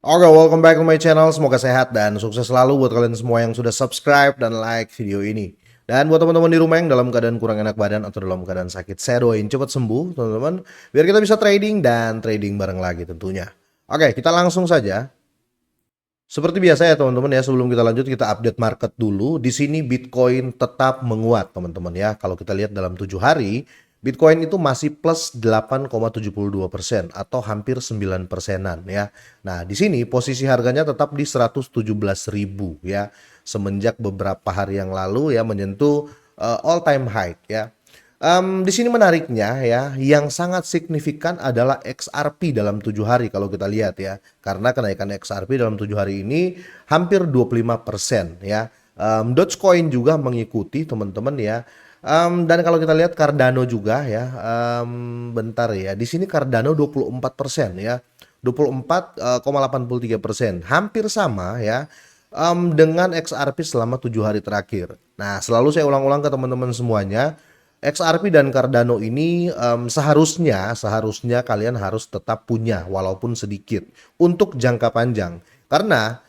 Oke, welcome back to my channel. Semoga sehat dan sukses selalu buat kalian semua yang sudah subscribe dan like video ini. Dan buat teman-teman di rumah yang dalam keadaan kurang enak badan atau dalam keadaan sakit, saya doain cepat sembuh, teman-teman. Biar kita bisa trading dan trading bareng lagi tentunya. Oke, kita langsung saja. Seperti biasa ya teman-teman ya, sebelum kita lanjut kita update market dulu. Di sini Bitcoin tetap menguat teman-teman ya. Kalau kita lihat dalam 7 hari, Bitcoin itu masih plus 8,72% atau hampir 9 persenan ya. Nah, di sini posisi harganya tetap di 117.000 ya. Semenjak beberapa hari yang lalu ya menyentuh all time high ya. Di sini menariknya ya, yang sangat signifikan adalah XRP dalam 7 hari kalau kita lihat ya. Karena kenaikan XRP dalam 7 hari ini hampir 25% ya. Dogecoin juga mengikuti teman-teman ya. Dan kalau kita lihat Cardano juga ya, bentar ya. Di sini Cardano 24% ya. 24,83%. Hampir sama ya. Dengan XRP selama 7 hari terakhir. Nah, selalu saya ulang-ulang ke teman-teman semuanya, XRP dan Cardano ini seharusnya kalian harus tetap punya walaupun sedikit untuk jangka panjang. Karena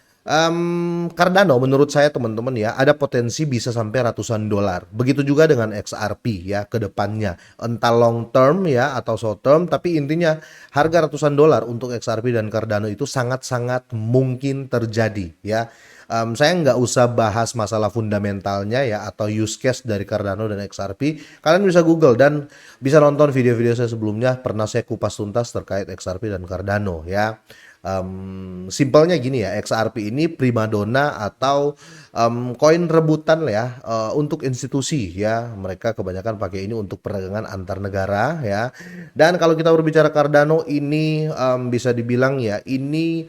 Cardano menurut saya teman-teman ya ada potensi bisa sampai ratusan dolar. Begitu juga dengan XRP ya ke depannya. Entah long term ya atau short term, tapi intinya harga ratusan dolar untuk XRP dan Cardano itu sangat-sangat mungkin terjadi ya. Saya nggak usah bahas masalah fundamentalnya ya atau use case dari Cardano dan XRP. Kalian bisa Google dan bisa nonton video-video saya sebelumnya. Pernah saya kupas tuntas terkait XRP dan Cardano ya. Simpelnya gini ya, XRP ini primadona atau koin rebutan ya untuk institusi ya. Mereka kebanyakan pakai ini untuk perdagangan antar negara ya. Dan kalau kita berbicara Cardano ini bisa dibilang ya ini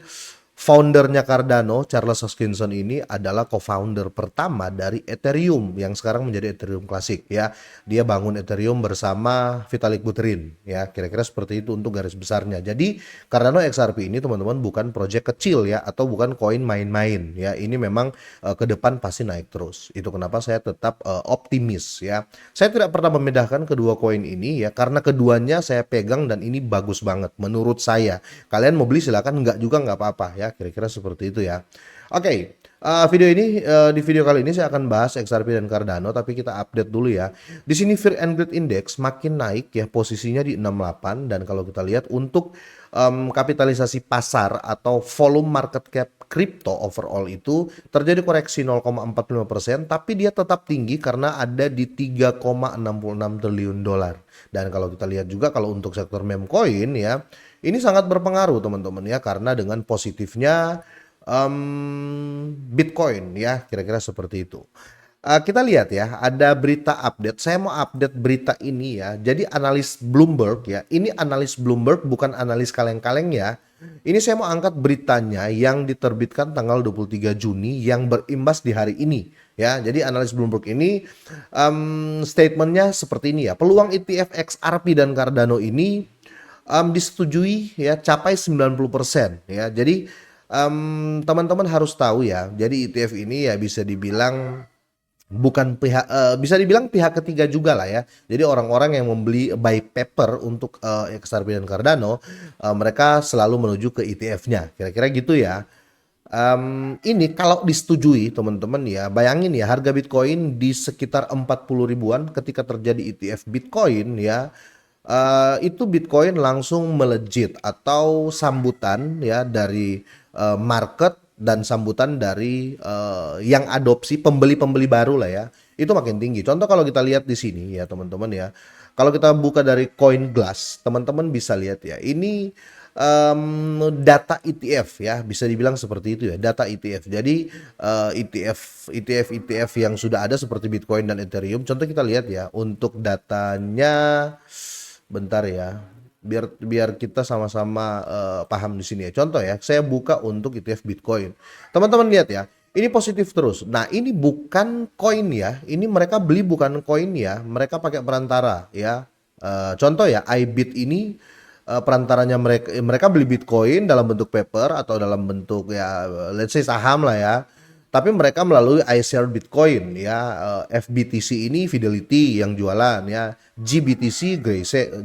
foundernya Cardano, Charles Hoskinson ini adalah co-founder pertama dari Ethereum yang sekarang menjadi Ethereum Classic ya. Dia bangun Ethereum bersama Vitalik Buterin ya. Kira-kira seperti itu untuk garis besarnya. Jadi Cardano XRP ini teman-teman bukan project kecil ya atau bukan koin main-main ya. Ini memang ke depan pasti naik terus. Itu kenapa saya tetap optimis ya. Saya tidak pernah membedakan kedua koin ini ya karena keduanya saya pegang dan ini bagus banget menurut saya. Kalian mau beli silakan, enggak juga nggak apa-apa ya, kira-kira seperti itu ya. Oke, di video kali ini saya akan bahas XRP dan Cardano, tapi kita update dulu ya. Di sini Fear and Greed Index makin naik ya, posisinya di 68 dan kalau kita lihat untuk kapitalisasi pasar atau volume market cap crypto overall itu terjadi koreksi 0,45%, tapi dia tetap tinggi karena ada di 3,66 triliun dolar. Dan kalau kita lihat juga kalau untuk sektor meme coin ya, ini sangat berpengaruh teman-teman ya karena dengan positifnya Bitcoin ya kira-kira seperti itu. Kita lihat ya ada berita update. Saya mau update berita ini ya. Jadi analis Bloomberg ya. Ini analis Bloomberg bukan analis kaleng-kaleng ya. Ini saya mau angkat beritanya yang diterbitkan tanggal 23 Juni yang berimbas di hari ini ya. Jadi analis Bloomberg ini statementnya seperti ini ya. Peluang ETF XRP dan Cardano ini disetujui ya capai 90% ya. Jadi teman-teman harus tahu ya. Jadi ETF ini ya bisa dibilang bukan pihak bisa dibilang pihak ketiga juga lah ya. Jadi orang-orang yang membeli buy paper untuk XRP dan Cardano mereka selalu menuju ke ETF-nya. Kira-kira gitu ya. Ini kalau disetujui teman-teman ya, bayangin ya harga Bitcoin di sekitar 40 ribuan ketika terjadi ETF Bitcoin ya. Itu Bitcoin langsung melejit atau sambutan ya dari market dan sambutan dari yang adopsi pembeli-pembeli baru lah ya. Itu makin tinggi. Contoh kalau kita lihat di sini ya teman-teman ya. Kalau kita buka dari CoinGlass, teman-teman bisa lihat ya. Ini data ETF ya, bisa dibilang seperti itu ya, data ETF. Jadi ETF yang sudah ada seperti Bitcoin dan Ethereum. Contoh kita lihat ya, untuk datanya bentar ya. Biar kita sama-sama paham di sini ya. Contoh ya, saya buka untuk ETF Bitcoin. Teman-teman lihat ya, ini positif terus. Nah, ini bukan koin ya. Ini mereka beli bukan koin ya. Mereka pakai perantara ya. Contoh ya, iBit ini perantaranya mereka beli Bitcoin dalam bentuk paper atau dalam bentuk ya let's say saham lah ya. Tapi mereka melalui iShare Bitcoin ya, FBTC ini Fidelity yang jualan ya, GBTC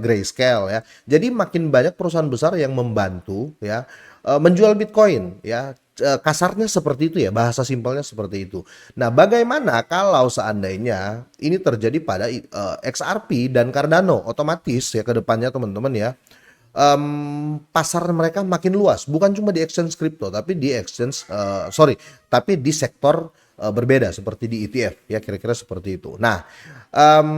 Grayscale ya. Jadi makin banyak perusahaan besar yang membantu ya menjual Bitcoin ya. Kasarnya seperti itu ya, bahasa simpelnya seperti itu. Nah, bagaimana kalau seandainya ini terjadi pada XRP dan Cardano? Otomatis ya ke depannya teman-teman ya, pasar mereka makin luas, bukan cuma di exchange kripto, tapi di exchange tapi di sektor berbeda seperti di ETF ya, kira-kira seperti itu. Nah,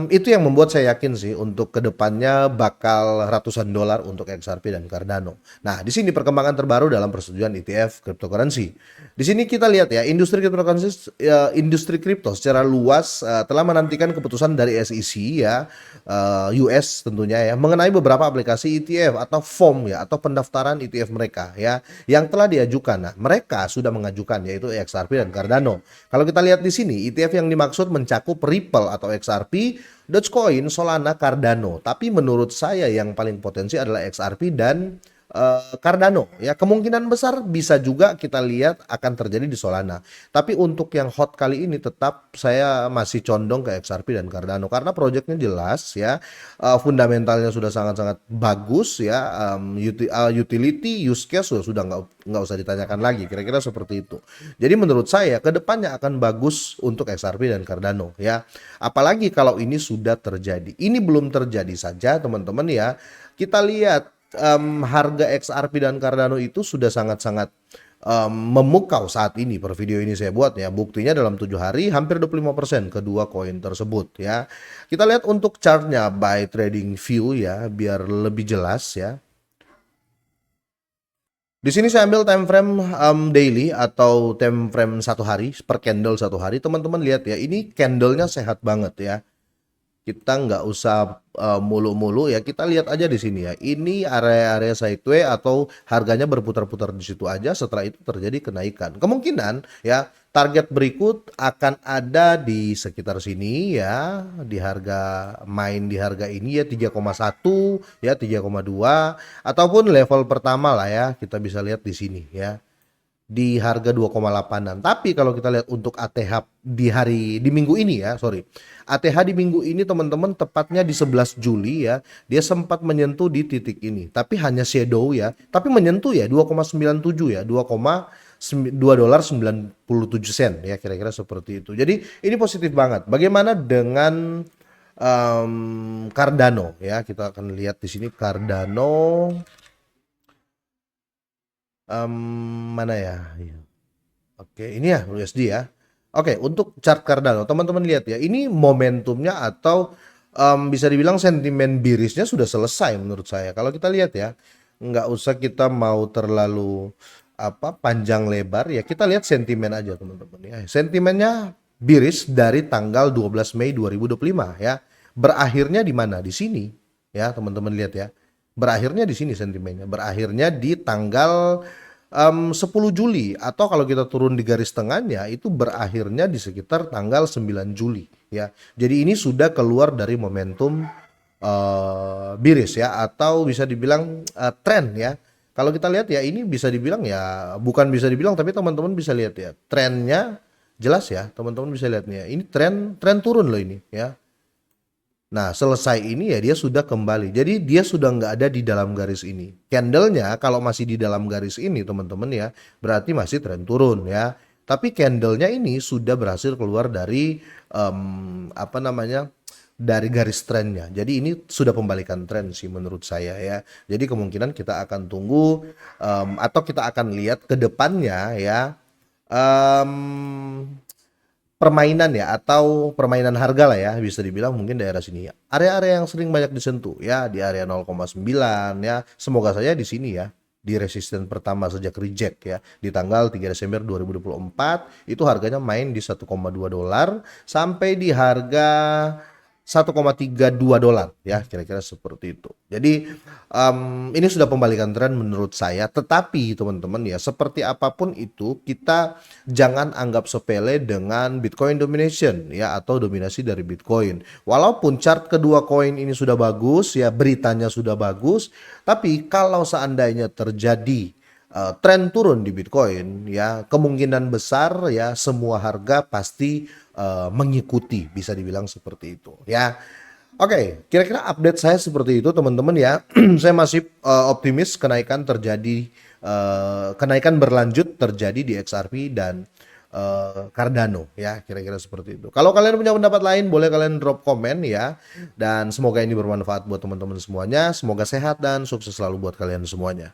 itu yang membuat saya yakin sih untuk kedepannya bakal ratusan dolar untuk XRP dan Cardano. Nah, di sini perkembangan terbaru dalam persetujuan ETF cryptocurrency. Di sini kita lihat ya, industri cryptocurrency, industri kripto secara luas telah menantikan keputusan dari SEC ya, US tentunya ya, mengenai beberapa aplikasi ETF atau form ya, atau pendaftaran ETF mereka ya, yang telah diajukan. Nah, mereka sudah mengajukan yaitu XRP dan Cardano. Kalau kita lihat di sini, ETF yang dimaksud mencakup Ripple atau XRP, Dogecoin, Solana, Cardano. Tapi menurut saya yang paling potensi adalah XRP dan Cardano ya, kemungkinan besar bisa juga kita lihat akan terjadi di Solana. Tapi untuk yang hot kali ini tetap saya masih condong ke XRP dan Cardano karena proyeknya jelas ya, fundamentalnya sudah sangat-sangat bagus ya, utility use case sudah nggak usah ditanyakan lagi, kira-kira seperti itu. Jadi menurut saya kedepannya akan bagus untuk XRP dan Cardano ya, apalagi kalau ini sudah terjadi. Ini belum terjadi saja teman-teman ya, kita lihat harga XRP dan Cardano itu sudah sangat-sangat memukau saat ini. Per video ini saya buat ya, buktinya dalam 7 hari hampir 25% kedua koin tersebut ya. Kita lihat untuk chartnya by trading view ya, biar lebih jelas ya. Di sini saya ambil time frame daily atau time frame 1 hari per candle 1 hari. Teman-teman lihat ya, ini candlenya sehat banget ya. Kita nggak usah mulu-mulu ya, kita lihat aja di sini ya. Ini area-area sideway atau harganya berputar-putar di situ aja, setelah itu terjadi kenaikan. Kemungkinan ya target berikut akan ada di sekitar sini ya, di harga di harga ini ya 3,1 ya, 3,2 ataupun level pertama lah ya, kita bisa lihat di sini ya, di harga 2,8an. Tapi kalau kita lihat untuk ATH di minggu ini ya, ATH di minggu ini teman-teman tepatnya di 11 Juli ya, dia sempat menyentuh di titik ini, tapi hanya shadow ya, tapi menyentuh ya 2,97 ya, 2,2 dolar 97 sen ya, kira-kira seperti itu. Jadi ini positif banget. Bagaimana dengan Cardano ya, kita akan lihat di sini Cardano. Mana ya? Oke, ini ya USD ya. Oke, untuk chart Cardano, teman-teman lihat ya, ini momentumnya atau bisa dibilang sentimen bearishnya sudah selesai menurut saya. Kalau kita lihat ya, nggak usah kita mau terlalu panjang lebar ya, kita lihat sentimen aja teman-teman ya. Sentimennya bearish dari tanggal 12 Mei 2025 ya. Berakhirnya di mana? Di sini ya, teman-teman lihat ya. Berakhirnya di sini sentimennya, berakhirnya di tanggal 10 Juli atau kalau kita turun di garis tengahnya itu berakhirnya di sekitar tanggal 9 Juli ya. Jadi ini sudah keluar dari momentum bearish ya, atau bisa dibilang tren ya. Kalau kita lihat ya, ini bisa dibilang ya, bukan bisa dibilang tapi teman-teman bisa lihat ya, trennya jelas ya, teman-teman bisa lihatnya. Ini tren turun loh ini ya. Nah, selesai ini ya dia sudah kembali. Jadi dia sudah nggak ada di dalam garis ini. Candlenya kalau masih di dalam garis ini teman-teman ya, berarti masih tren turun ya. Tapi candlenya ini sudah berhasil keluar dari dari garis trennya. Jadi ini sudah pembalikan tren sih menurut saya ya. Jadi kemungkinan kita akan tunggu atau kita akan lihat ke depannya ya. Permainan ya, atau permainan harga lah ya, bisa dibilang mungkin daerah sini ya, area-area yang sering banyak disentuh ya, di area 0,9 ya, semoga saja di sini ya, di resisten pertama sejak reject ya, di tanggal 3 Desember 2024 itu harganya main di 1,2 dolar sampai di harga 1,32 dolar ya, kira-kira seperti itu. Jadi ini sudah pembalikan tren menurut saya, tetapi teman-teman ya, seperti apapun itu kita jangan anggap sepele dengan Bitcoin domination ya, atau dominasi dari Bitcoin. Walaupun chart kedua koin ini sudah bagus ya, beritanya sudah bagus, tapi kalau seandainya terjadi tren turun di Bitcoin ya, kemungkinan besar ya semua harga pasti mengikuti, bisa dibilang seperti itu ya. Oke, kira-kira update saya seperti itu teman-teman ya. Saya masih optimis kenaikan terjadi kenaikan berlanjut terjadi di XRP dan Cardano ya, kira-kira seperti itu. Kalau kalian punya pendapat lain boleh kalian drop komen ya. Dan semoga ini bermanfaat buat teman-teman semuanya. Semoga sehat dan sukses selalu buat kalian semuanya.